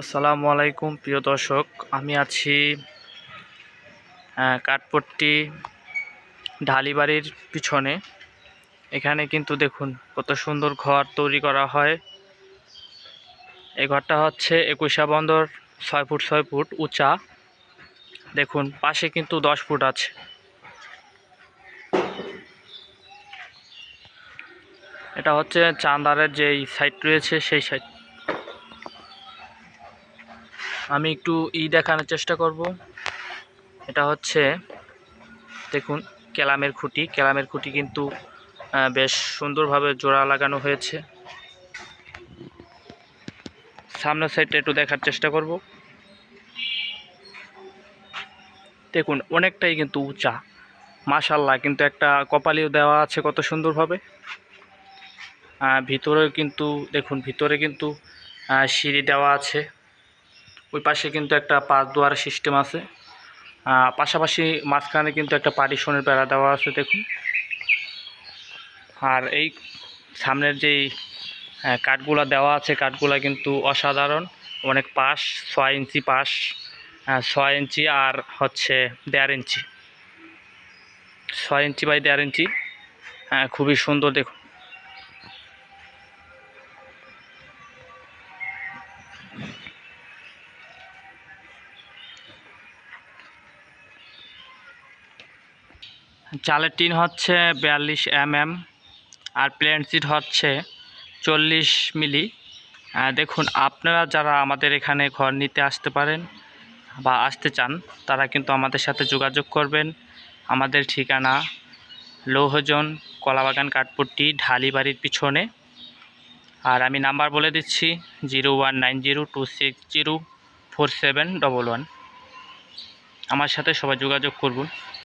আসসালামু আলাইকুম প্রিয় দর্শক, আমি আছি কাঠপট্টি ঢালিবাড়ির পিছনে। এখানে কিন্তু দেখুন কত সুন্দর ঘর তৈরি করা হয়। এই ঘরটা হচ্ছে 21 বন্দর 6 ফুট 6 ফুট উঁচা। দেখুন পাশে কিন্তু 10 ফুট আছে। এটা হচ্ছে চান্দারের যেই সাইড রয়েছে সেই সাইড। আমি একটু দেখানোর চেষ্টা করব। এটা হচ্ছে দেখুন কেলামের খুঁটি কিন্তু বেশ সুন্দরভাবে জোড়া লাগানো হয়েছে। সামনের সাইডটা একটু দেখার চেষ্টা করব। দেখুন অনেকটাই কিন্তু উঁচা, মাশাআল্লাহ। কিন্তু একটা কপালিও দেওয়া আছে কত সুন্দরভাবে। ভিতরে কিন্তু দেখুন, ভিতরে কিন্তু সিঁড়ি দেওয়া আছে। ওই পাশে কিন্তু একটা পাঁচ দুয়ার সিস্টেম আছে। পাশাপাশি মাঝখানে কিন্তু একটা পার্টিশনের বেড়া দেওয়া আছে দেখুন। আর এই সামনের যেই কাঠগুলা দেওয়া আছে, কাঠগুলা কিন্তু অসাধারণ। অনেক পাশ, 6 ইঞ্চি পাশ, 6 ইঞ্চি আর হচ্ছে 1.5 ইঞ্চি, 6 ইঞ্চি বাই 1.5 ইঞ্চি। খুবই সুন্দর দেখুন। চালের টিন হচ্ছে 42 mm আর প্লেন সিট হচ্ছে 40 মিলি। দেখুন আপনারা যারা আমাদের এখানে ঘর নিতে আসতে পারেন বা আসতে চান, তারা কিন্তু আমাদের সাথে যোগাযোগ করবেন। আমাদের ঠিকানা লৌহজন কলাবাগান কাঠপট্টি ঢালিবাড়ির পিছনে। আর আমি নাম্বার বলে দিচ্ছি 019026047111। আমার সাথে সবাই যোগাযোগ করুন।